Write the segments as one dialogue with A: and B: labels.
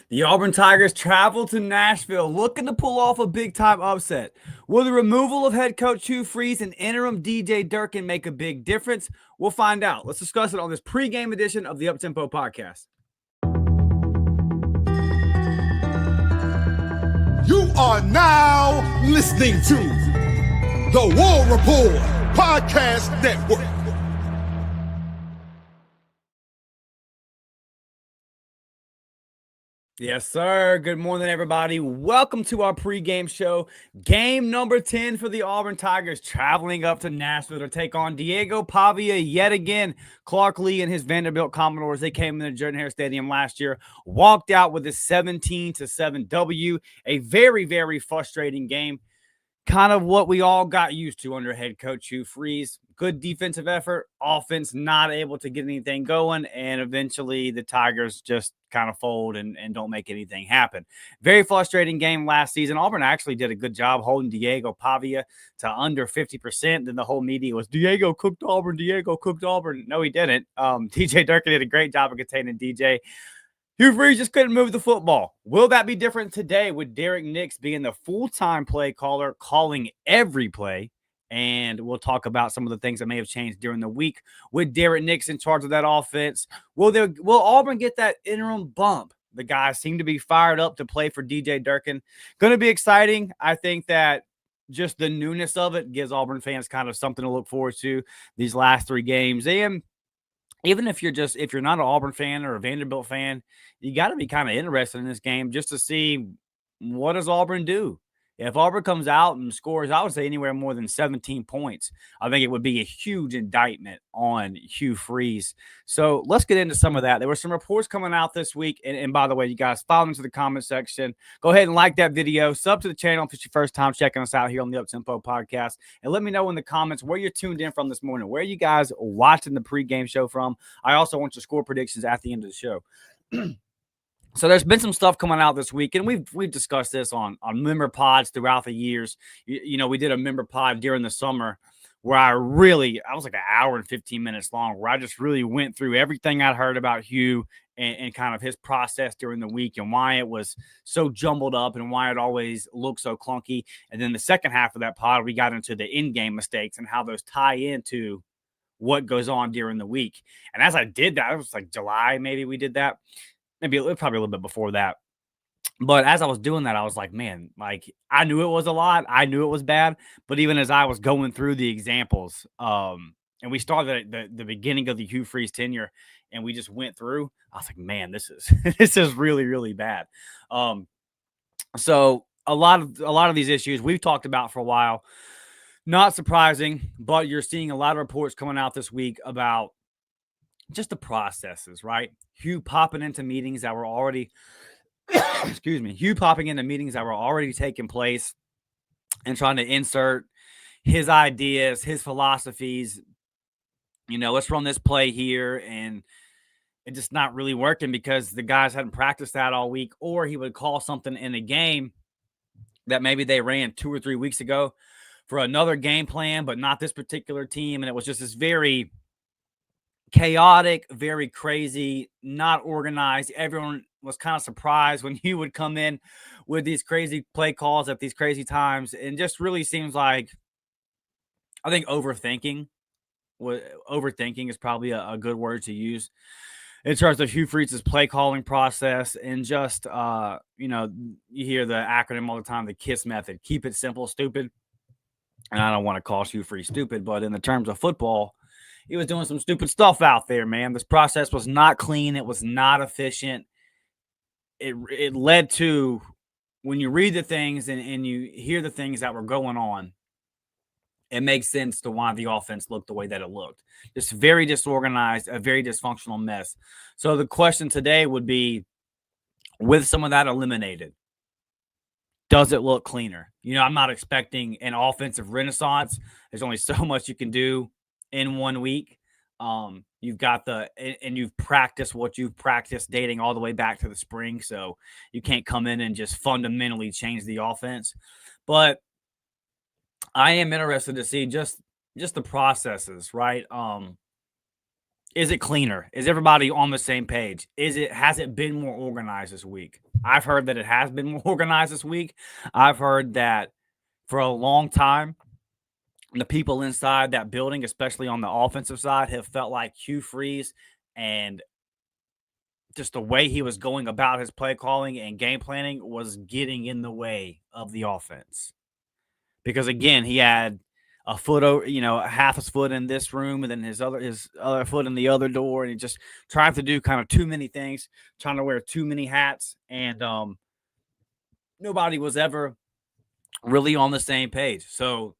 A: The Auburn Tigers travel to Nashville looking to pull off a big-time upset. Will the removal of head coach Hugh Freeze and interim DJ Durkin make a big difference? We'll find out. Let's discuss it on this pregame edition of the Uptempo Podcast.
B: You are now listening to the War Report Podcast Network.
A: Yes, sir. Good morning, everybody. Welcome to our pregame show. Game number 10 for the Auburn Tigers, traveling up to Nashville to take on Diego Pavia yet again. Clark Lee and his Vanderbilt Commodores, they came in the Jordan Hare Stadium last year, walked out with a 17-7 W. A very, very frustrating game. Kind of what we all got used to under head coach Hugh Freeze. Good defensive effort, offense not able to get anything going, and eventually the Tigers just kind of fold and don't make anything happen. Very frustrating game last season. Auburn actually did a good job holding Diego Pavia to under 50%. Then the whole media was, Diego cooked Auburn, Diego cooked Auburn. No, he didn't. DJ Durkin did a great job of containing DJ. Hugh Freeze just couldn't move the football. Will that be different today with Derek Nix being the full-time play caller, calling every play? And we'll talk about some of the things that may have changed during the week with Derek Nix in charge of that offense. Will Auburn get that interim bump? The guys seem to be fired up to play for DJ Durkin. Going to be exciting. I think that just the newness of it gives Auburn fans kind of something to look forward to these last three games. And even if you're not an Auburn fan or a Vanderbilt fan, you got to be kind of interested in this game just to see what does Auburn do. If Auburn comes out and scores, I would say anywhere more than 17 points, I think it would be a huge indictment on Hugh Freeze. So let's get into some of that. There were some reports coming out this week. And by the way, you guys, follow into the comment section. Go ahead and like that video. Sub to the channel if it's your first time checking us out here on the Uptempo Podcast. And let me know in the comments where you're tuned in from this morning. Where are you guys watching the pregame show from? I also want your score predictions at the end of the show. So there's been some stuff coming out this week, and we've discussed this on member pods throughout the years. You know, we did a member pod during the summer where I was like an hour and 15 minutes long, where I just really went through everything I'd heard about Hugh and kind of his process during the week and why it was so jumbled up and why it always looked so clunky. And then the second half of that pod, we got into the in-game mistakes and how those tie into what goes on during the week. And as I did that, it was like July, maybe we did that. Maybe probably a little bit before that. But as I was doing that, I was like, man, like I knew it was a lot. I knew it was bad. But even as I was going through the examples, and we started at the beginning of the Hugh Freeze tenure, and we just went through, I was like, man, this is this is really, really bad. So a lot of these issues we've talked about for a while. Not surprising, but you're seeing a lot of reports coming out this week about just the processes, right? Hugh popping into meetings that were already, Hugh popping into meetings that were already taking place and trying to insert his ideas, his philosophies. You know, let's run this play here, and it just not really working because the guys hadn't practiced that all week, or he would call something in a game that maybe they ran 2 or 3 weeks ago for another game plan, but not this particular team. And it was just this very chaotic, very crazy, not organized. Everyone was kind of surprised when he would come in with these crazy play calls at these crazy times. And just really seems like, I think overthinking is probably a good word to use in terms of Hugh Freeze's play calling process. And just, you hear the acronym all the time, the KISS method, keep it simple, stupid. And I don't want to call Hugh Freeze stupid, but in the terms of football, he was doing some stupid stuff out there, man. This process was not clean. It was not efficient. It led to, when you read the things and you hear the things that were going on, it makes sense to why the offense looked the way that it looked. Just very disorganized, a very dysfunctional mess. So the question today would be, with some of that eliminated, does it look cleaner? You know, I'm not expecting an offensive renaissance. There's only so much you can do in 1 week. You've got and you've practiced what you've practiced dating all the way back to the spring. So you can't come in and just fundamentally change the offense. But I am interested to see just the processes, right? Is it cleaner? Is everybody on the same page? Has it been more organized this week? I've heard that it has been more organized this week. I've heard that for a long time, the people inside that building, especially on the offensive side, have felt like Hugh Freeze and just the way he was going about his play calling and game planning was getting in the way of the offense. Because again, he had a foot over, half his foot in this room and then his other foot in the other door, and he just trying to do kind of too many things, trying to wear too many hats, and nobody was ever really on the same page. So,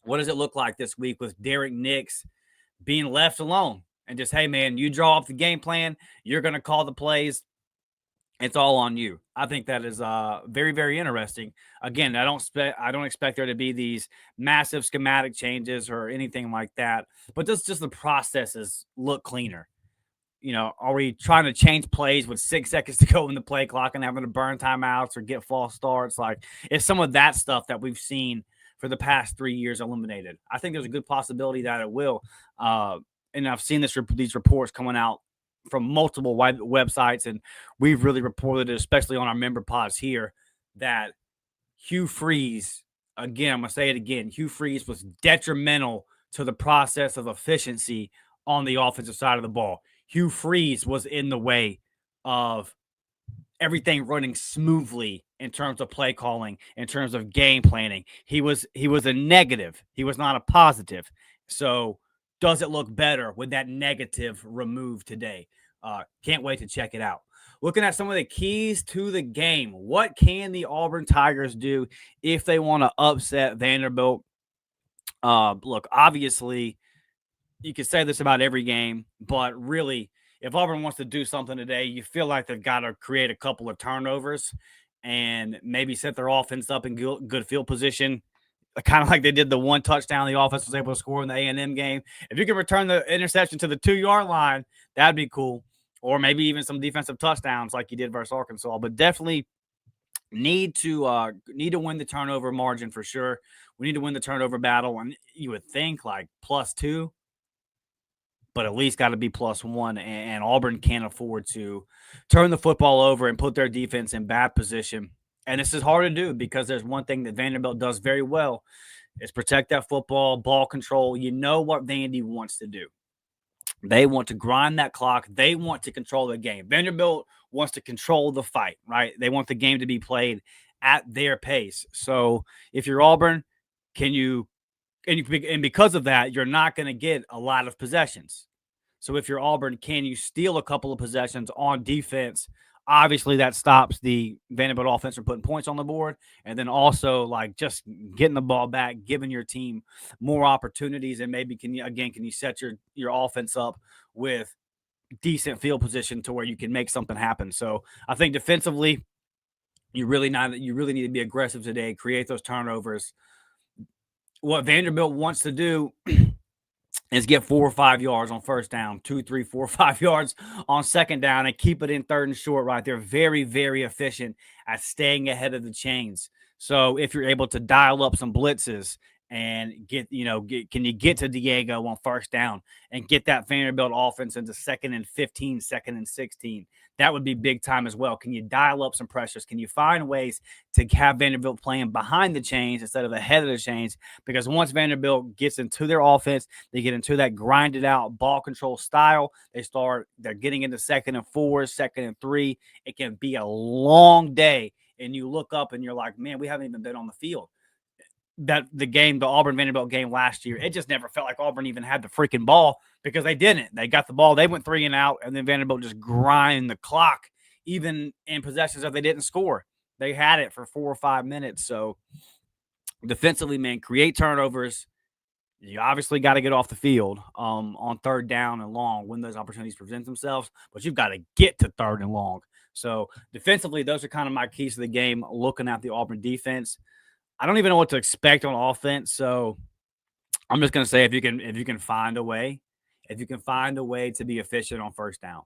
A: what does it look like this week with Derek Nix being left alone and just, hey man, you draw up the game plan, you're going to call the plays. It's all on you. I think that is very, very interesting. Again, I don't expect there to be these massive schematic changes or anything like that, but just the processes look cleaner. Are we trying to change plays with 6 seconds to go in the play clock and having to burn timeouts or get false starts? Like, it's some of that stuff that we've seen for the past 3 years eliminated. I think there's a good possibility that it will. And I've seen these reports coming out from multiple websites, and we've really reported it, especially on our member pods here, that Hugh Freeze, again, I'm going to say it again, Hugh Freeze was detrimental to the process of efficiency on the offensive side of the ball. Hugh Freeze was in the way of everything running smoothly in terms of play calling, in terms of game planning. He was a negative. He was not a positive. So does it look better with that negative removed today? Can't wait to check it out. Looking at some of the keys to the game. What can the Auburn Tigers do if they want to upset Vanderbilt? Look, obviously, you can say this about every game, but really, if Auburn wants to do something today, you feel like they've got to create a couple of turnovers and maybe set their offense up in good field position, kind of like they did the one touchdown the offense was able to score in the A&M game. If you can return the interception to the 2-yard line, that'd be cool. Or maybe even some defensive touchdowns like you did versus Arkansas. But definitely need to win the turnover margin for sure. We need to win the turnover battle, and you would think like +2, but at least got to be +1. And Auburn can't afford to turn the football over and put their defense in bad position. And this is hard to do because there's one thing that Vanderbilt does very well is protect that football, ball control. You know what Vandy wants to do. They want to grind that clock. They want to control the game. Vanderbilt wants to control the fight, right? They want the game to be played at their pace. So if you're Auburn, and because of that, you're not going to get a lot of possessions. So if you're Auburn, can you steal a couple of possessions on defense? Obviously, that stops the Vanderbilt offense from putting points on the board. And then also, like, just getting the ball back, giving your team more opportunities. And maybe, can you set your offense up with decent field position to where you can make something happen? So I think defensively, you really need to be aggressive today, create those turnovers. What Vanderbilt wants to do is get 4 or 5 yards on first down, 2, 3, 4, 5 yards on second down, and keep it in third and short, right? They're very, very efficient at staying ahead of the chains. So if you're able to dial up some blitzes and can you get to Diego on first down and get that Vanderbilt offense into 2nd and 15, 2nd and 16? That would be big time as well. Can you dial up some pressures? Can you find ways to have Vanderbilt playing behind the chains instead of ahead of the chains? Because once Vanderbilt gets into their offense, they get into that grinded out ball control style. They're getting into 2nd and 4, 2nd and 3. It can be a long day. And you look up and you're like, man, we haven't even been on the field. The Auburn Vanderbilt game last year, it just never felt like Auburn even had the freaking ball because they didn't. They got the ball, they went 3 and out, and then Vanderbilt just grind the clock, even in possessions that they didn't score. They had it for 4 or 5 minutes. So defensively, man, create turnovers. You obviously got to get off the field on third down and long when those opportunities present themselves, but you've got to get to third and long. So defensively, those are kind of my keys to the game, looking at the Auburn defense. I don't even know what to expect on offense, so I'm just going to say if you can find a way to be efficient on first down,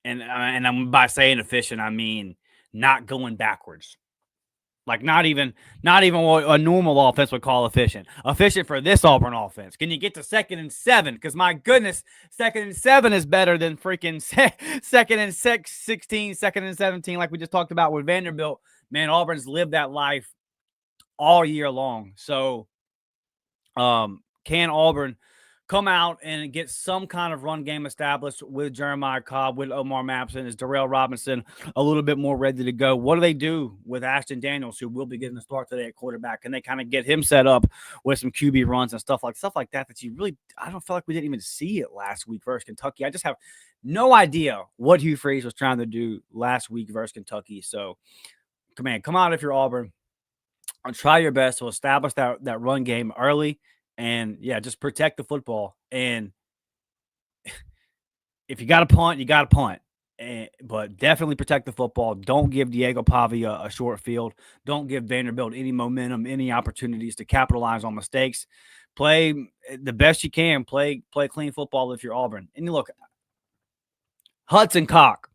A: and I'm by saying efficient, I mean not going backwards. Like not even what a normal offense would call efficient. Efficient for this Auburn offense. Can you get to 2nd and 7? Because my goodness, 2nd and 7 is better than freaking 2nd and 16, 2nd and 17, like we just talked about with Vanderbilt. Man, Auburn's lived that life all year long. So, can Auburn come out and get some kind of run game established with Jeremiah Cobb, with Omar Mapson? Is Darrell Robinson a little bit more ready to go? What do they do with Ashton Daniels, who will be getting a start today at quarterback? Can they kind of get him set up with some QB runs and stuff like that you really, I don't feel like we didn't even see it last week versus Kentucky. I just have no idea what Hugh Freeze was trying to do last week versus Kentucky. So, come on if you're Auburn. And try your best to establish that run game early. And, yeah, just protect the football. And if you got to punt, you got to punt. But definitely protect the football. Don't give Diego Pavia a short field. Don't give Vanderbilt any momentum, any opportunities to capitalize on mistakes. Play the best you can. Play clean football if you're Auburn. And look, Hudson Cock,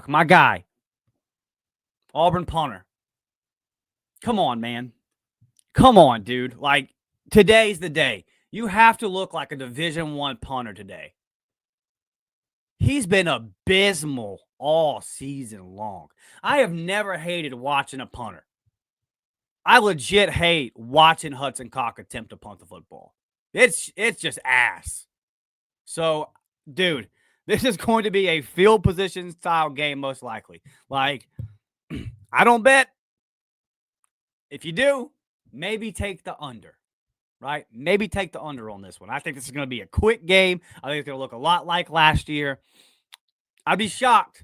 A: my guy. Auburn punter. Come on, man. Come on, dude. Like, today's the day. You have to look like a Division I punter today. He's been abysmal all season long. I have never hated watching a punter. I legit hate watching Hudson Cock attempt to punt the football. It's just ass. So, dude, this is going to be a field position style game most likely. Like, I don't bet. If you do, maybe take the under, right? Maybe take the under on this one. I think this is going to be a quick game. I think it's going to look a lot like last year. I'd be shocked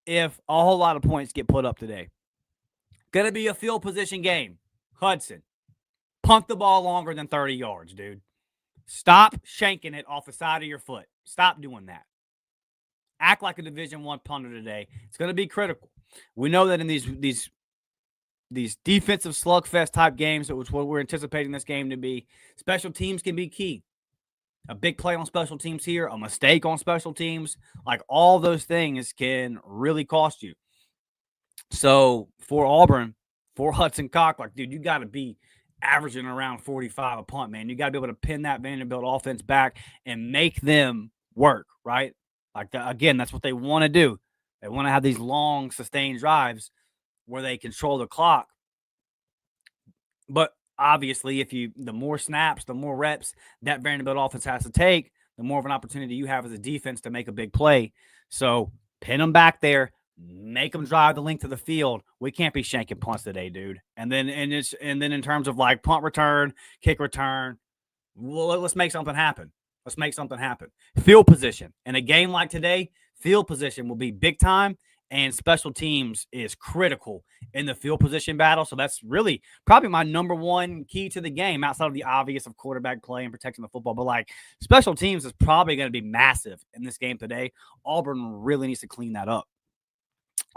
A: if a whole lot of points get put up today. Going to be a field position game. Hudson, punt the ball longer than 30 yards, dude. Stop shanking it off the side of your foot. Stop doing that. Act like a Division I punter today. It's going to be critical. We know that in these defensive slugfest type games, which is what we're anticipating this game to be, special teams can be key. A big play on special teams here, a mistake on special teams, like all those things can really cost you. So for Auburn, for Hudson Cock, like, dude, you got to be averaging around 45 a punt, man. You got to be able to pin that Vanderbilt offense back and make them work, right? Like, again, that's what they want to do. They want to have these long, sustained drives where they control the clock. But obviously, the more snaps, the more reps that Vanderbilt offense has to take, the more of an opportunity you have as a defense to make a big play. So pin them back there, make them drive the length of the field. We can't be shanking punts today, dude. And then in terms of like punt return, kick return, well, let's make something happen. Let's make something happen. Field position. In a game like today, field position will be big time, and special teams is critical in the field position battle. So that's really probably my number one key to the game, outside of the obvious of quarterback play and protecting the football. But like, special teams is probably going to be massive in this game today. Auburn really needs to clean that up.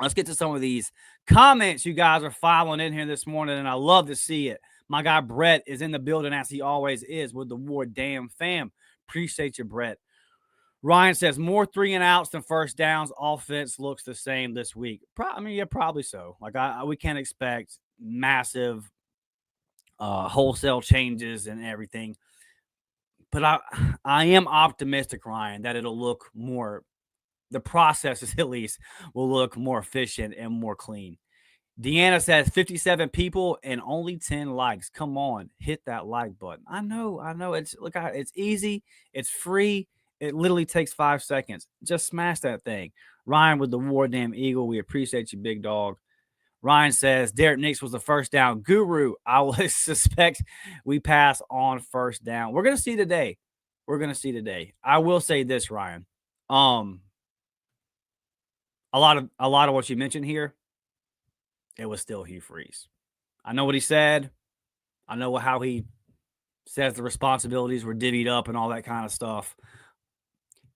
A: Let's get to some of these comments you guys are filing in here this morning, and I love to see it. My guy Brett is in the building, as he always is, with the War Damn fam. Appreciate you, Brett. Ryan says, more 3-and-outs than first downs. Offense looks the same this week. Probably so. Like, we can't expect massive wholesale changes and everything. But I am optimistic, Ryan, that it'll look more, the processes at least, will look more efficient and more clean. Deanna says 57 people and only 10 likes. Come on, hit that like button. I know. It's easy. It's free. It literally takes 5 seconds. Just smash that thing. Ryan with the War Damn Eagle. We appreciate you, big dog. Ryan says Derek Nix was the first down guru. I would suspect we pass on first down. We're gonna see today. I will say this, Ryan. A lot of what you mentioned here, it was still Hugh Freeze. I know what he said. I know how he says the responsibilities were divvied up and all that kind of stuff.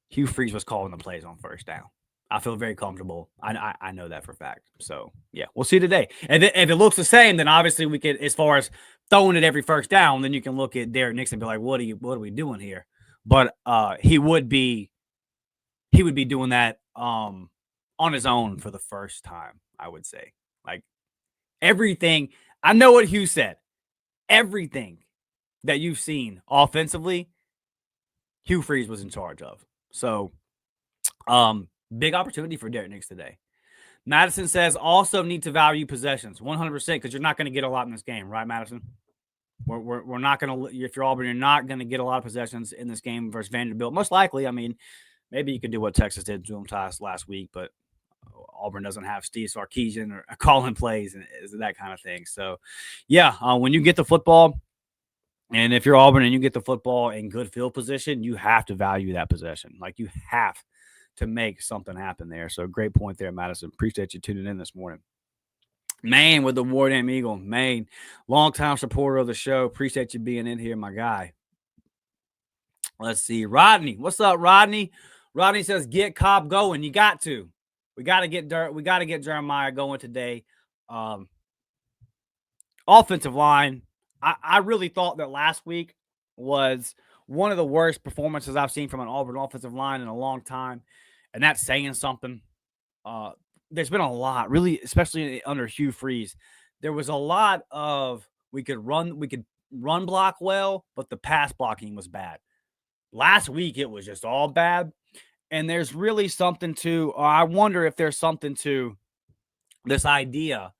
A: Hugh Freeze was calling the plays on first down. I feel very comfortable. I know that for a fact. So, yeah, we'll see today. And if it looks the same, then obviously we could, as far as throwing it every first down, then you can look at Derek Nix and be like, what are we doing here? But he would be doing that on his own for the first time. I would say. Like everything, I know what Hugh said. Everything that you've seen offensively, Hugh Freeze was in charge of. So, big opportunity for Derek Nix today. Madison says also need to value possessions 100% because you're not going to get a lot in this game, right, Madison? We're not going to, if you're Auburn, you're not going to get a lot of possessions in this game versus Vanderbilt. Most likely, I mean, maybe you could do what Texas did to them last week, but Auburn doesn't have Steve Sarkisian or calling plays and that kind of thing. So, yeah, when you get the football, and if you're Auburn and you get the football in good field position, you have to value that possession. Like you have to make something happen there. So great point there, Madison. Appreciate you tuning in this morning. Maine with the War Damn Eagle. Maine, longtime supporter of the show. Appreciate you being in here, my guy. Let's see. Rodney. What's up, Rodney? Rodney says, get Cobb going. You got to. We got to get Jeremiah going today. Offensive line. I really thought that last week was one of the worst performances I've seen from an Auburn offensive line in a long time. And that's saying something. There's been a lot, really, especially under Hugh Freeze. There was a lot of we could run block well, but the pass blocking was bad. Last week, it was just all bad. And there's really something to, I wonder if there's something to this idea.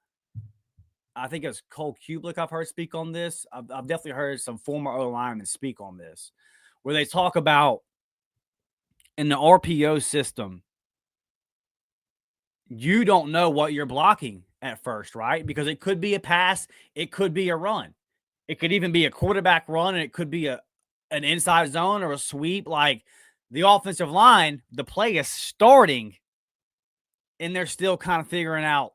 A: I think it's Cole Kublik I've heard speak on this. I've definitely heard some former O-linemen speak on this, where they talk about in the RPO system, you don't know what you're blocking at first, right? Because it could be a pass, it could be a run. It could even be a quarterback run, and it could be an inside zone or a sweep. Like the offensive line, the play is starting, and they're still kind of figuring out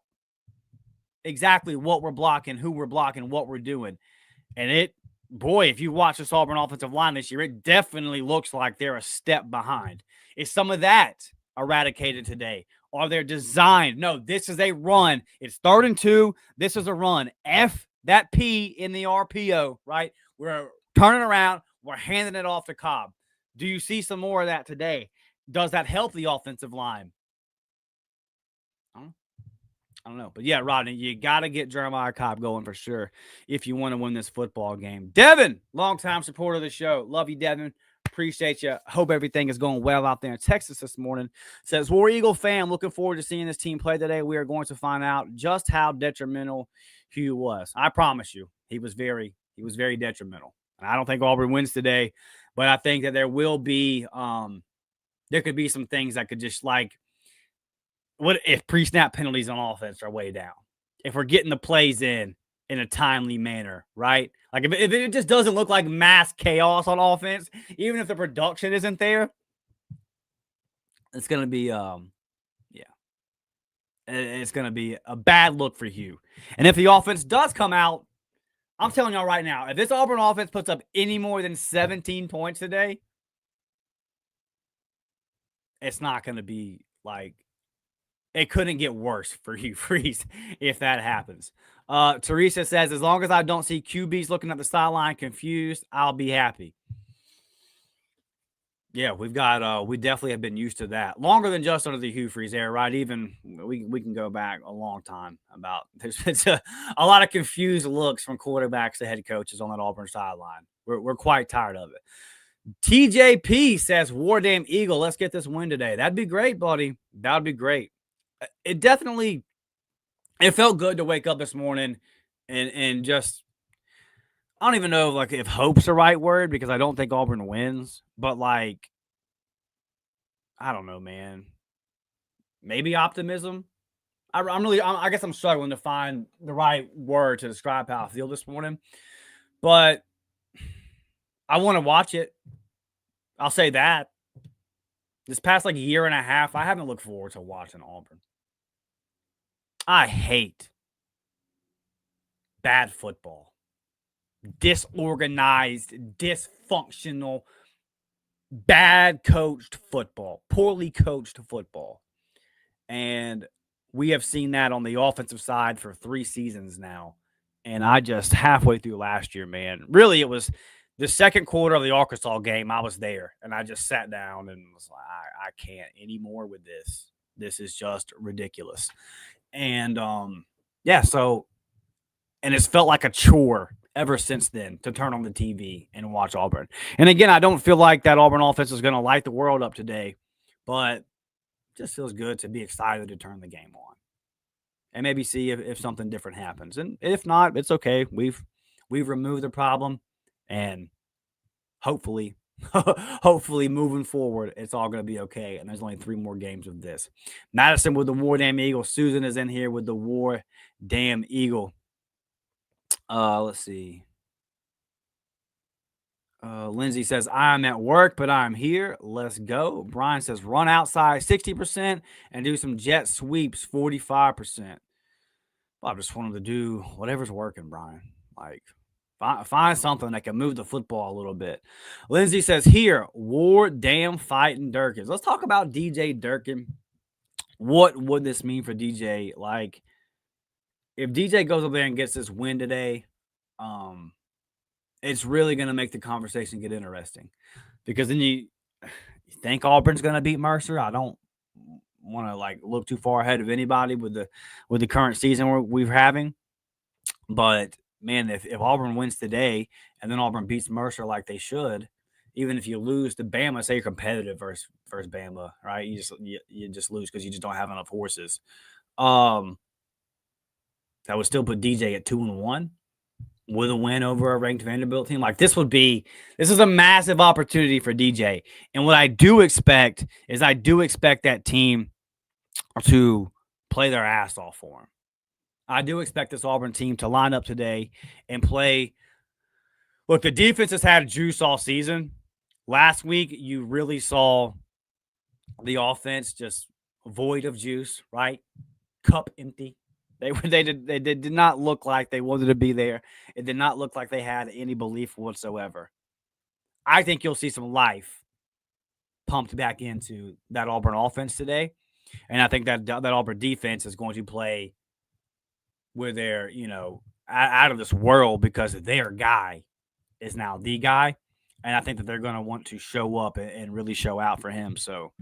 A: exactly what we're blocking, who we're blocking, what we're doing. And if you watch this Auburn offensive line this year, it definitely looks like they're a step behind. Is some of that eradicated today? Are they designed? No, this is a run. It's 3rd and 2. This is a run. F that P in the RPO, right? We're turning around. We're handing it off to Cobb. Do you see some more of that today? Does that help the offensive line? I don't know. But yeah, Rodney, you got to get Jeremiah Cobb going for sure if you want to win this football game. Devin, longtime supporter of the show. Love you, Devin. Appreciate you. Hope everything is going well out there in Texas this morning. Says, War Eagle fan, looking forward to seeing this team play today. We are going to find out just how detrimental Hugh was. I promise you, he was very detrimental. And I don't think Auburn wins today, but I think that there will be there could be some things that could just like, what if pre-snap penalties on offense are way down? If we're getting the plays in a timely manner, right? Like if it just doesn't look like mass chaos on offense, even if the production isn't there, it's going to be, it's going to be a bad look for Hugh. And if the offense does come out, I'm telling y'all right now, if this Auburn offense puts up any more than 17 points today, it's not going to be like, it couldn't get worse for Hugh Freeze if that happens. Teresa says, as long as I don't see QBs looking at the sideline confused, I'll be happy. Yeah, we definitely have been used to that. Longer than just under the Hugh Freeze era, right? Even we can go back a long time about there's a lot of confused looks from quarterbacks to head coaches on that Auburn sideline. We're quite tired of it. TJP says, War Damn Eagle, let's get this win today. That'd be great, buddy. That would be great. It felt good to wake up this morning and just, I don't even know if hope's the right word because I don't think Auburn wins, but like, I don't know, man. Maybe optimism. I guess I'm struggling to find the right word to describe how I feel this morning, but I want to watch it. I'll say that. This past year and a half, I haven't looked forward to watching Auburn. I hate bad football. Disorganized, dysfunctional, bad coached football, poorly coached football. And we have seen that on the offensive side for 3 seasons now. And I just halfway through last year, man, really it was the second quarter of the Arkansas game. I was there and I just sat down and was like, I can't anymore with this. This is just ridiculous. And yeah, so and it's felt like a chore ever since then to turn on the TV and watch Auburn. And again, I don't feel like that Auburn offense is going to light the world up today, but it just feels good to be excited to turn the game on and maybe see if something different happens. And if not, it's okay. We've removed the problem, and hopefully hopefully moving forward, it's all going to be okay. And there's only 3 more games of this. Madison with the War Damn Eagle. Susan is in here with the War Damn Eagle. Let's see. Lindsay says, I'm at work, but I'm here. Let's go. Brian says, run outside 60% and do some jet sweeps 45%. Well, I just want him to do whatever's working, Brian. Like, find something that can move the football a little bit. Lindsay says, here, War Damn Fighting Durkin. Let's talk about DJ Durkin. What would this mean for DJ? Like, if DJ goes up there and gets this win today, it's really going to make the conversation get interesting, because then you think Auburn's going to beat Mercer. I don't want to like look too far ahead of anybody with the current season we're having, but man, if Auburn wins today and then Auburn beats Mercer like they should, even if you lose to Bama, say you're competitive versus Bama, right? You just lose because you just don't have enough horses. That would still put DJ at 2-1. With a win over a ranked Vanderbilt team. Like, this is a massive opportunity for DJ. And what I do expect is that team to play their ass off for him. I do expect this Auburn team to line up today and play. Look, the defense has had juice all season. Last week, you really saw the offense just void of juice, right? Cup empty. They did not look like they wanted to be there. It did not look like they had any belief whatsoever. I think you'll see some life pumped back into that Auburn offense today. And I think that Auburn defense is going to play where they're, out of this world, because their guy is now the guy. And I think that they're going to want to show up and really show out for him. So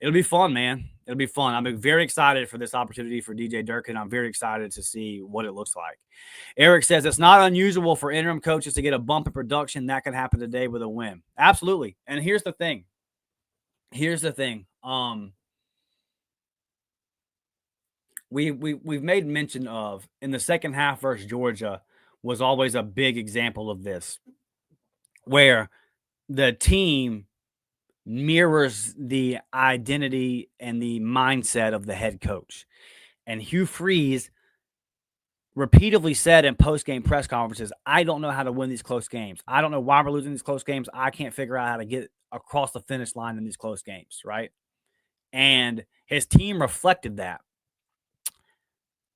A: it'll be fun, man. It'll be fun. I'm very excited for this opportunity for DJ Durkin. I'm very excited to see what it looks like. Eric says, it's not unusual for interim coaches to get a bump in production. That can happen today with a win. Absolutely. And here's the thing. We've made mention of, in the second half versus Georgia was always a big example of this, where the team mirrors the identity and the mindset of the head coach. And Hugh Freeze repeatedly said in post-game press conferences, I don't know how to win these close games. I don't know why we're losing these close games. I can't figure out how to get across the finish line in these close games, right? And his team reflected that.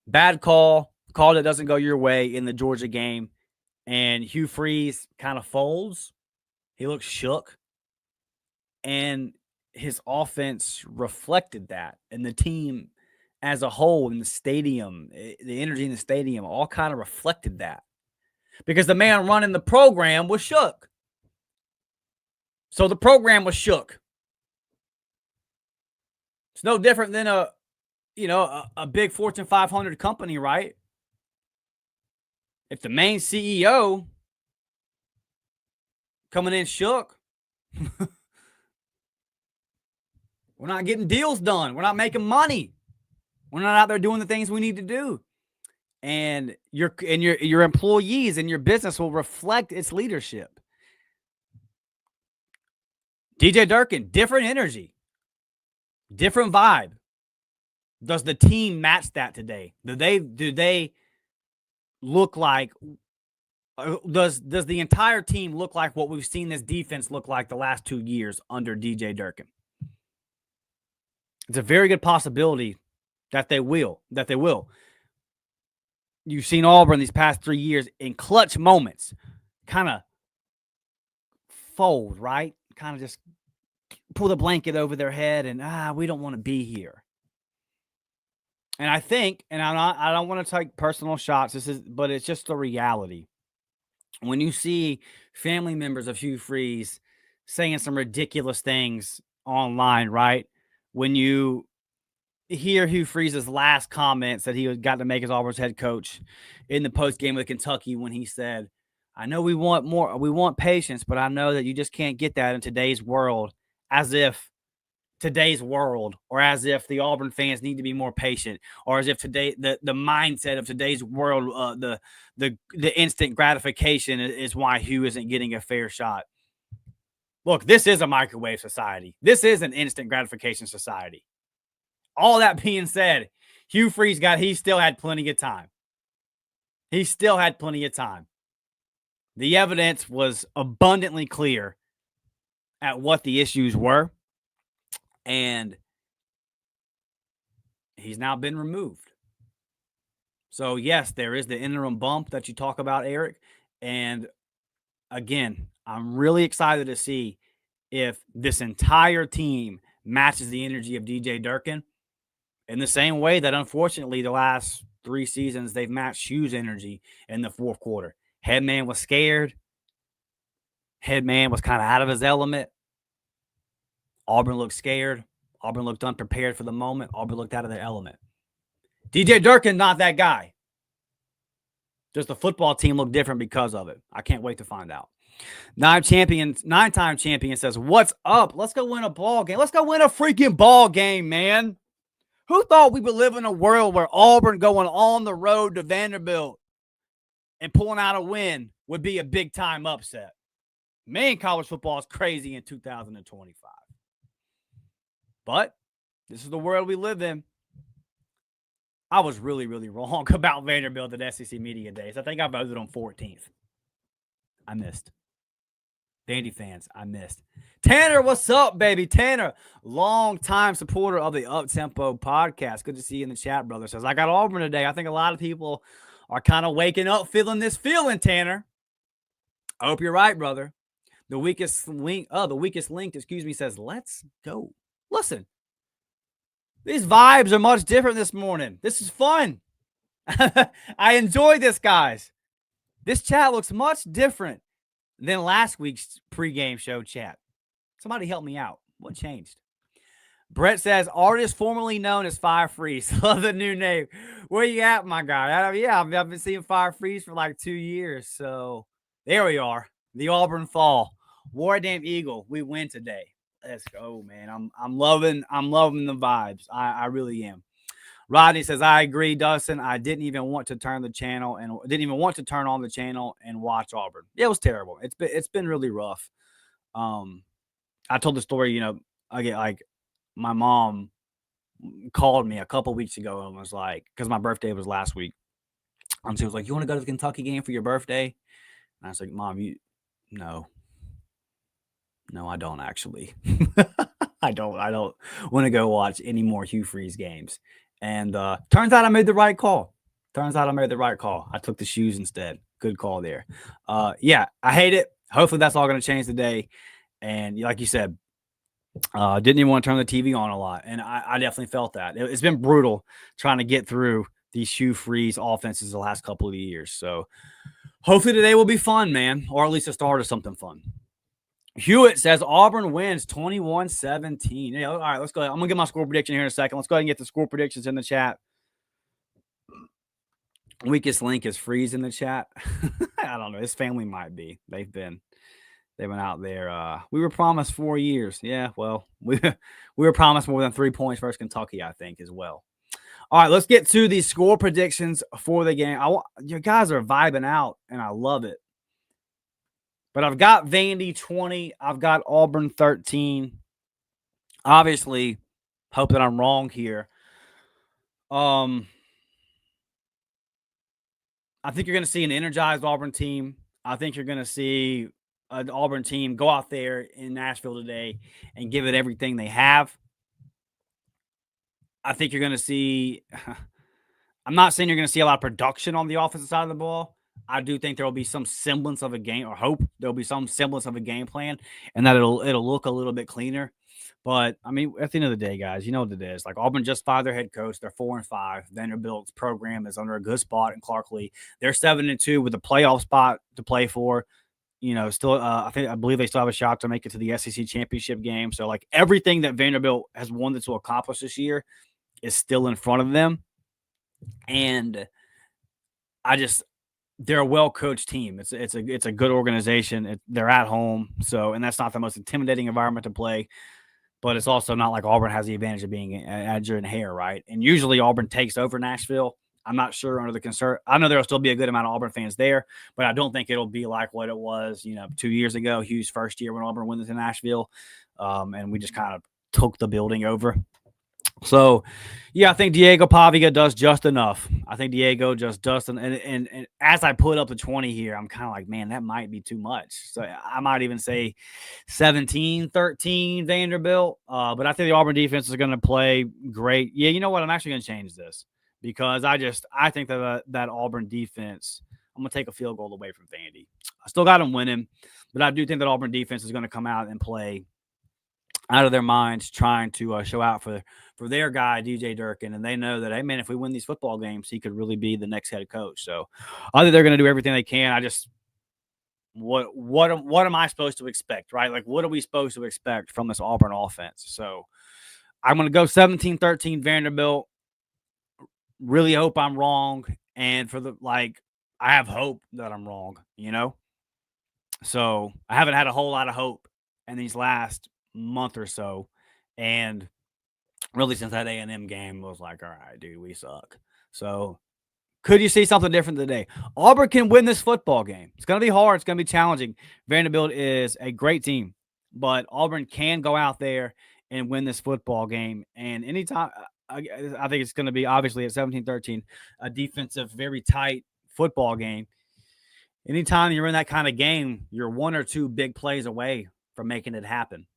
A: Bad call that doesn't go your way in the Georgia game, and Hugh Freeze kind of folds. He looks shook. And his offense reflected that, and the team as a whole in the stadium, the energy in the stadium, all kind of reflected that, because the man running the program was shook. So the program was shook. It's no different than a big Fortune 500 company, right? If the main CEO coming in shook, we're not getting deals done. We're not making money. We're not out there doing the things we need to do. And your employees and your business will reflect its leadership. DJ Durkin, different energy, different vibe. Does the team match that today? Do they look like? Does the entire team look like what we've seen this defense look like the last 2 years under DJ Durkin? It's a very good possibility that they will. You've seen Auburn these past 3 years in clutch moments kind of fold, right? Kind of just pull the blanket over their head and, we don't want to be here. And I think, and I don't want to take personal shots, but it's just the reality. When you see family members of Hugh Freeze saying some ridiculous things online, right? When you hear Hugh Freeze's last comments that he got to make as Auburn's head coach in the post game with Kentucky when he said, I know we want patience, but I know that you just can't get that in today's world, as if today's world, or as if the Auburn fans need to be more patient, or as if today the mindset of today's world, the instant gratification is why Hugh isn't getting a fair shot. Look, this is a microwave society. This is an instant gratification society. All that being said, Hugh Freeze he still had plenty of time. He still had plenty of time. The evidence was abundantly clear at what the issues were, and he's now been removed. So, yes, there is the interim bump that you talk about, Eric. And again, I'm really excited to see if this entire team matches the energy of DJ Durkin in the same way that, unfortunately, the last 3 seasons they've matched Hugh's energy in the fourth quarter. Headman was scared. Headman was kind of out of his element. Auburn looked scared. Auburn looked unprepared for the moment. Auburn looked out of their element. DJ Durkin, not that guy. Just the football team looked different because of it. I can't wait to find out. 9-time champion says, what's up? Let's go win a ball game. Let's go win a freaking ball game, man. Who thought we would live in a world where Auburn going on the road to Vanderbilt and pulling out a win would be a big-time upset? Man, college football is crazy in 2025. But this is the world we live in. I was really, really wrong about Vanderbilt at SEC Media Days. I think I voted on 14th. I missed. Vandy fans, I missed. Tanner, what's up, baby? Tanner, long-time supporter of the Up-Tempo podcast. Good to see you in the chat, brother. Says, I got Auburn today. I think a lot of people are kind of waking up feeling this feeling, Tanner. I hope you're right, brother. The weakest link, says, let's go. Listen, these vibes are much different this morning. This is fun. I enjoy this, guys. This chat looks much different than last week's pregame show chat. Somebody help me out. What changed? Brett says, artist formerly known as Fire Freeze. Love the new name. Where you at, my guy? I've been seeing Fire Freeze for like 2 years. So there we are. The Auburn Fall. War Damn Eagle. We win today. Let's go, man. I'm loving the vibes. I really am. Rodney says, I agree, Dustin. I didn't even want to turn on the channel and watch Auburn. Yeah, it was terrible. It's been really rough. I told the story, I get like my mom called me a couple weeks ago and was like, because my birthday was last week. And she was like, you want to go to the Kentucky game for your birthday? And I was like, Mom, No, I don't actually. I don't want to go watch any more Hugh Freeze games. And turns out I made the right call. I took the shoes instead. Good call there. Yeah, I hate it. Hopefully that's all going to change today. And like you said, didn't even want to turn the TV on a lot. And I definitely felt that. It's been brutal trying to get through these Hugh Freeze offenses the last couple of years. So hopefully today will be fun, man, or at least a start of something fun. Hewitt says Auburn wins 21-17. Yeah, all right, let's go. I'm going to get my score prediction here in a second. Let's go ahead and get the score predictions in the chat. Weakest link is Freeze in the chat. I don't know. His family might be. They've been out there. We were promised 4 years. Yeah, well, we were promised more than 3 points versus Kentucky, I think, as well. All right, let's get to the score predictions for the game. You guys are vibing out, and I love it. But I've got Vandy 20. I've got Auburn 13. Obviously, hope that I'm wrong here. I think you're going to see an energized Auburn team. I think you're going to see an Auburn team go out there in Nashville today and give it everything they have. I think you're going to see – I'm not saying you're going to see a lot of production on the offensive side of the ball. I do think there will be some semblance of a game, or hope there'll be some semblance of a game plan, and that it'll look a little bit cleaner. But I mean, at the end of the day, guys, you know what it is. Like Auburn just fired their head coach. They're 4-5. Vanderbilt's program is under a good spot in Clark Lee. They're 7-2 with a playoff spot to play for. Still, I believe they still have a shot to make it to the SEC championship game. So, like everything that Vanderbilt has wanted to accomplish this year, is still in front of them. And they're a well-coached team. It's a good organization. They're at home. So, and that's not the most intimidating environment to play, but it's also not like Auburn has the advantage of being at Jordan-Hare, right? And usually Auburn takes over Nashville. I'm not sure under the concern. I know there'll still be a good amount of Auburn fans there, but I don't think it'll be like what it was, 2 years ago, Hugh's first year when Auburn went into Nashville. And we just kind of took the building over. So, yeah, I think Diego Pavia does just enough. I think Diego just does. And as I put up the 20 here, I'm kind of like, man, that might be too much. So I might even say 17-13 Vanderbilt. But I think the Auburn defense is going to play great. Yeah, you know what? I'm actually going to change this because I think that Auburn defense, I'm going to take a field goal away from Vandy. I still got them winning, but I do think that Auburn defense is going to come out and play out of their minds, trying to show out for their guy, DJ Durkin. And they know that, hey, man, if we win these football games, he could really be the next head coach. So I think they're going to do everything they can. What am I supposed to expect, right? Like, what are we supposed to expect from this Auburn offense? So I'm going to go 17-13 Vanderbilt. Really hope I'm wrong. And I have hope that I'm wrong, So I haven't had a whole lot of hope in these last month or so, and really since that A&M game was like, all right, dude, we suck. So could you see something different today? Auburn can win this football game. It's going to be hard. It's going to be challenging. Vanderbilt is a great team, but Auburn can go out there and win this football game. And anytime, I think it's going to be obviously at 17-13, a defensive, very tight football game. Anytime you're in that kind of game, you're one or two big plays away from making it happen.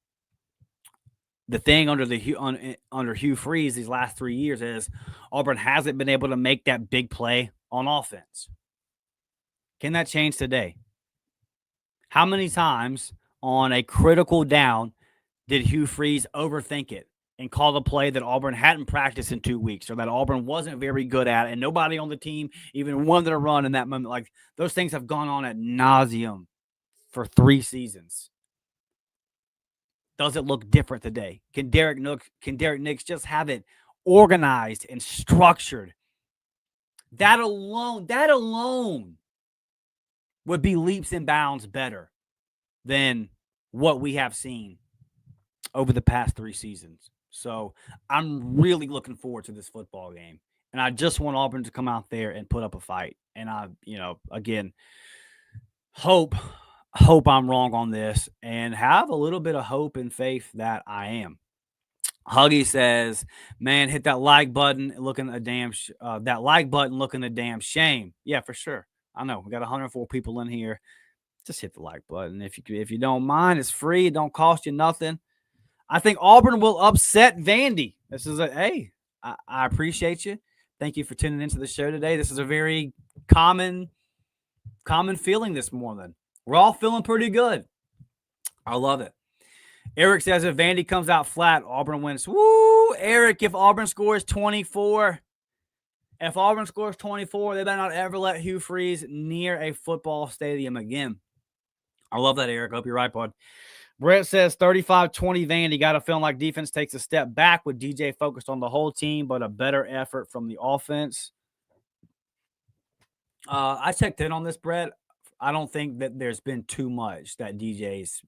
A: The thing under Hugh Freeze these last 3 years is Auburn hasn't been able to make that big play on offense. Can that change today? How many times on a critical down did Hugh Freeze overthink it and call the play that Auburn hadn't practiced in 2 weeks or that Auburn wasn't very good at and nobody on the team even wanted to run in that moment? Like, those things have gone on ad nauseum for 3 seasons. Does it look different today? Can Derek Nix just have it organized and structured? That alone would be leaps and bounds better than what we have seen over the past 3 seasons. So I'm really looking forward to this football game. And I just want Auburn to come out there and put up a fight. And I, again, hope I'm wrong on this and have a little bit of hope and faith that I am. Huggy says, man, hit that like button looking a damn shame. Yeah, for sure. I know we got 104 people in here. Just hit the like button. If you don't mind, it's free. It don't cost you nothing. I think Auburn will upset Vandy. This is I appreciate you. Thank you for tuning into the show today. This is a very common feeling this morning. We're all feeling pretty good. I love it. Eric says if Vandy comes out flat, Auburn wins. Woo! Eric, if Auburn scores 24, they better not ever let Hugh Freeze near a football stadium again. I love that, Eric. Hope you're right, bud. Brett says 35-20 Vandy. Got a feeling like defense takes a step back with DJ focused on the whole team, but a better effort from the offense. I checked in on this, Brett. I don't think that there's been too much that DJ's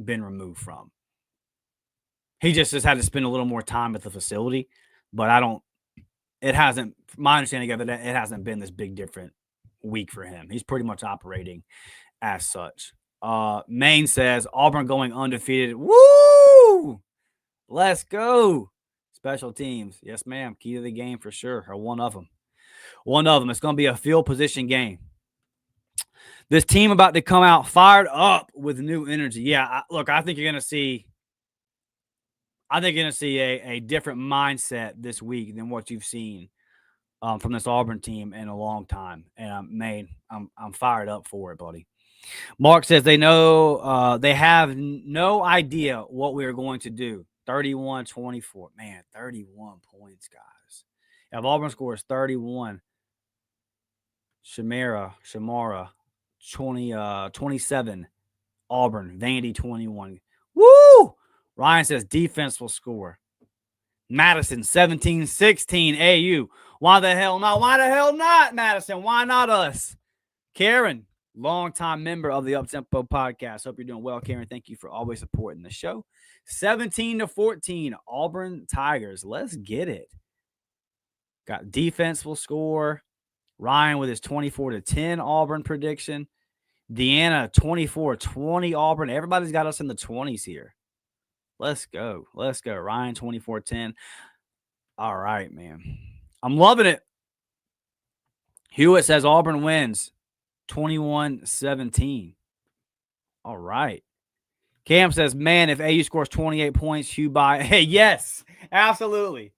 A: been removed from. He just has had to spend a little more time at the facility, but my understanding of it hasn't been this big different week for him. He's pretty much operating as such. Maine says Auburn going undefeated. Woo! Let's go. Special teams. Yes, ma'am. Key to the game for sure. Or one of them. It's going to be a field position game. This team about to come out fired up with new energy. Yeah, I think you're going to see a different mindset this week than what you've seen from this Auburn team in a long time. And I'm fired up for it, buddy. Mark says they have no idea what we are going to do. 31-24. Man, 31 points, guys. If Auburn scores 31, Shamara, 27, Auburn, Vandy 21. Woo! Ryan says defense will score. Madison, 17-16 AU. Why the hell not? Why the hell not, Madison? Why not us? Karen, longtime member of the Uptempo podcast. Hope you're doing well, Karen. Thank you for always supporting the show. 17-14, Auburn Tigers. Let's get it. Got defense will score. Ryan with his 24-10 Auburn prediction. Deanna, 24-20 Auburn. Everybody's got us in the 20s here. Let's go. Let's go. Ryan, 24-10. All right, man. I'm loving it. Hewitt says Auburn wins 21-17. All right. Cam says, man, if AU scores 28 points, Hugh by. Hey, yes, absolutely.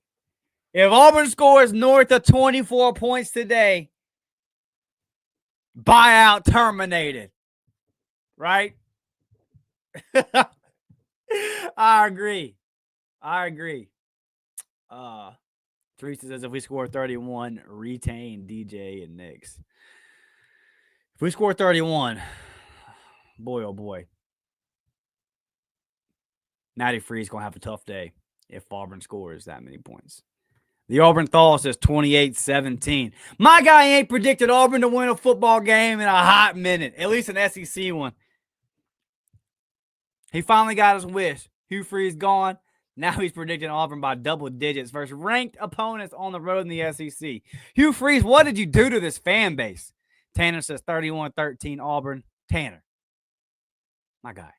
A: If Auburn scores north of 24 points today, buyout terminated. Right? I agree. Teresa says if we score 31, retain DJ and Knicks. If we score 31, boy, oh boy. Natty Free's going to have a tough day if Auburn scores that many points. The Auburn Thaw says 28-17. My guy ain't predicted Auburn to win a football game in a hot minute, at least an SEC one. He finally got his wish. Hugh Freeze gone. Now he's predicting Auburn by double digits versus ranked opponents on the road in the SEC. Hugh Freeze, what did you do to this fan base? Tanner says 31-13 Auburn. Tanner, my guy,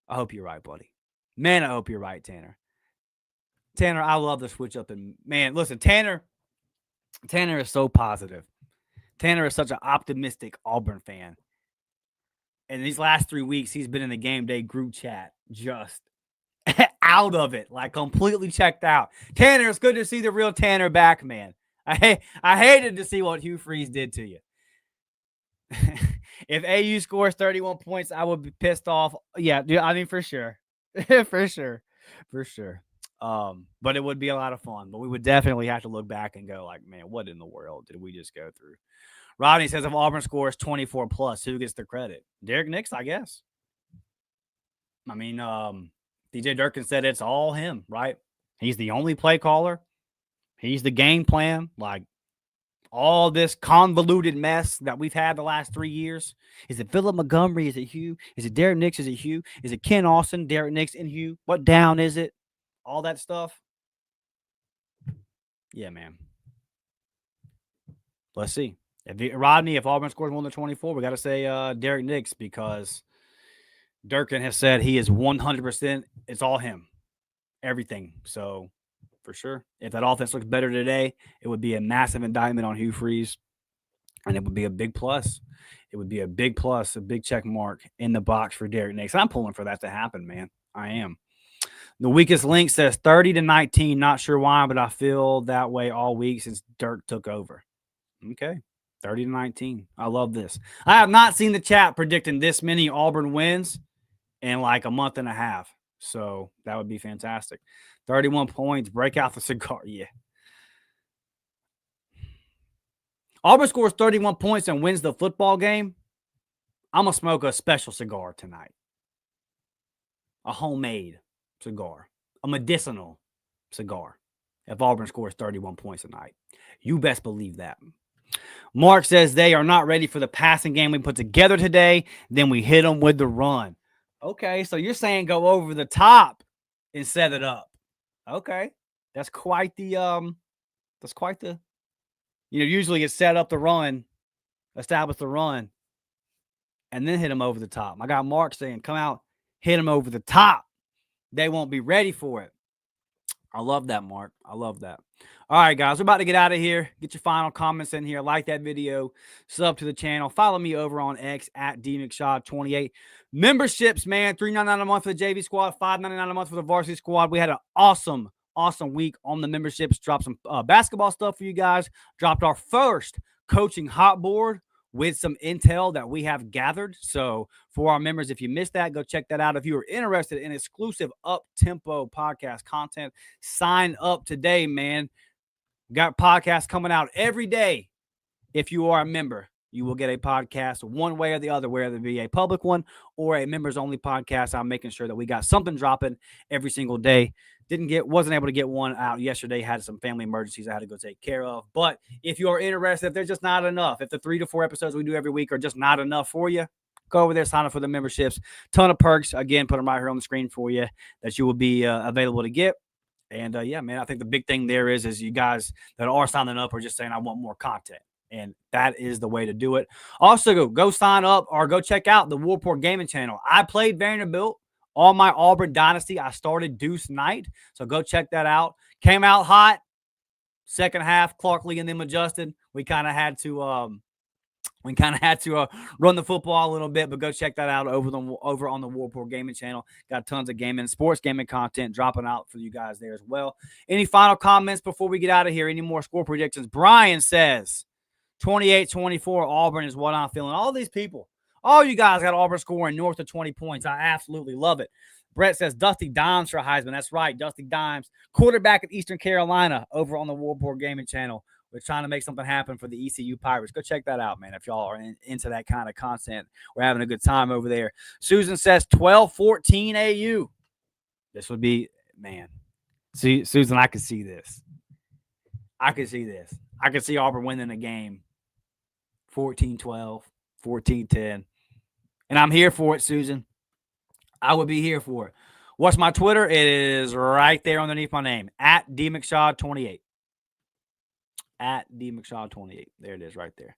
A: I hope you're right, buddy. Man, I hope you're right, Tanner. Tanner, I love the switch up. And, man, listen, Tanner is so positive. Tanner is such an optimistic Auburn fan. And these last 3 weeks, he's been in the game day group chat just out of it, like completely checked out. Tanner, it's good to see the real Tanner back, man. I hated to see what Hugh Freeze did to you. If AU scores 31 points, I would be pissed off. Yeah, I mean, for sure. For sure. But it would be a lot of fun. But we would definitely have to look back and go like, man, what in the world did we just go through? Rodney says if Auburn scores 24 plus, who gets the credit? Derek Nix, I guess. I mean, DJ Durkin said it's all him, right? He's the only play caller. He's the game plan. Like all this convoluted mess that we've had the last 3 years. Is it Philip Montgomery? Is it Hugh? Is it Derek Nix? Is it Hugh? Is it Ken Austin, Derek Nix, and Hugh? What down is it? All that stuff. Yeah, man. Let's see. If Auburn scores more than 24, we got to say Derek Nix because Durkin has said he is 100%. It's all him. Everything. So, for sure. If that offense looks better today, it would be a massive indictment on Hugh Freeze, and it would be a big plus. It would be a big plus, a big check mark in the box for Derek Nix. I'm pulling for that to happen, man. I am. The weakest link says 30-19. Not sure why, but I feel that way all week since Dirk took over. Okay. 30-19. I love this. I have not seen the chat predicting this many Auburn wins in like a month and a half. So that would be fantastic. 31 points. Break out the cigar. Yeah. Auburn scores 31 points and wins the football game. I'm going to smoke a special cigar tonight. A homemade cigar. A medicinal cigar. If Auburn scores 31 points tonight. You best believe that. Mark says they are not ready for the passing game we put together today. Then we hit them with the run. Okay, so you're saying go over the top and set it up. Okay, that's quite the usually it's set up the run, establish the run, and then hit them over the top. I got Mark saying come out, hit them over the top. They won't be ready for it. I love that, Mark. I love that. All right, guys, we're about to get out of here. Get your final comments in here. Like that video. Sub to the channel. Follow me over on X at DMcShaw28. Memberships, man. $3.99 a month for the JV squad. $5.99 a month for the varsity squad. We had an awesome week on the memberships. Dropped some basketball stuff for you guys. Dropped our first coaching hot board with some intel that we have gathered. So for our members, if you missed that, go check that out. If you are interested in exclusive up-tempo podcast content, sign up today, man. Got podcasts coming out every day if you are a member. you will get a podcast one way or the other, whether it be a public one or a members-only podcast. I'm making sure that we got something dropping every single day. Wasn't able to get one out yesterday. Had some family emergencies I had to go take care of. But if you are interested, if there's just not enough, if the 3 to 4 episodes we do every week are just not enough for you, go over there, sign up for the memberships. Ton of perks. Again, put them right here on the screen for you that you will be available to get. And yeah, man, I think the big thing there is you guys that are signing up are just saying, I want more content. And that is the way to do it. Also, go sign up or go check out the Warport Gaming channel. I played Vanderbilt on my Auburn Dynasty. I started Deuce Night. So go check that out. Came out hot. Second half, Clark Lee and them adjusted. We kind of had to run the football a little bit, but go check that out over on the Warport Gaming channel. Got tons of gaming, sports gaming content dropping out for you guys there as well. Any final comments before we get out of here? Any more score predictions? Brian says 28-24 Auburn is what I'm feeling. All these people, all you guys got Auburn scoring north of 20 points. I absolutely love it. Brett says Dusty Dimes for Heisman. That's right, Dusty Dimes, quarterback at Eastern Carolina over on the Warport Gaming channel. We're trying to make something happen for the ECU Pirates. Go check that out, man, if y'all are into that kind of content. We're having a good time over there. Susan says 12-14 AU. This would be, man. See, Susan, I can see this. I can see Auburn winning the game 14-12, 14-10. And I'm here for it, Susan. I would be here for it. What's my Twitter? It is right there underneath my name, at DMcShaw28. At DMcShaw28. There it is right there.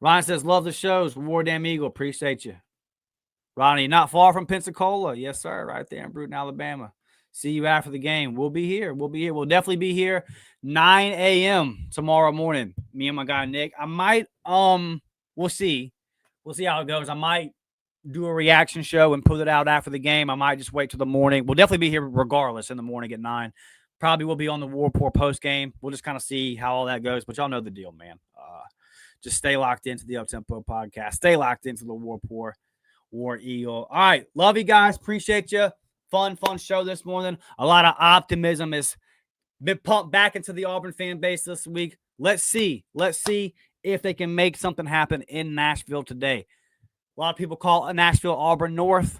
A: Ryan says, love the shows. War Damn Eagle. Appreciate you. Ronnie, not far from Pensacola. Yes, sir. Right there in Bruton, Alabama. See you after the game. We'll be here. We'll definitely be here 9 a.m. tomorrow morning. Me and my guy, Nick. I might, we'll see. We'll see how it goes. I might do a reaction show and put it out after the game. I might just wait till the morning. We'll definitely be here regardless in the morning at 9. Probably will be on the Warport post game. We'll just kind of see how all that goes. But y'all know the deal, man. Just stay locked into the Uptempo podcast. Stay locked into the Warport War Eagle. All right. Love you guys. Appreciate you. Fun show this morning. A lot of optimism has been pumped back into the Auburn fan base this week. Let's see if they can make something happen in Nashville today. A lot of people call Nashville Auburn North.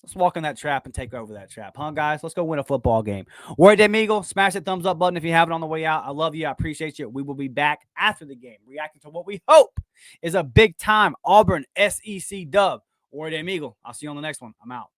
A: Let's walk in that trap and take over that trap. Huh, guys? Let's go win a football game. Word Damn Eagle, smash that thumbs up button if you have it on the way out. I love you. I appreciate you. We will be back after the game, reacting to what we hope is a big-time Auburn SEC dub. Word Damn Eagle. I'll see you on the next one. I'm out.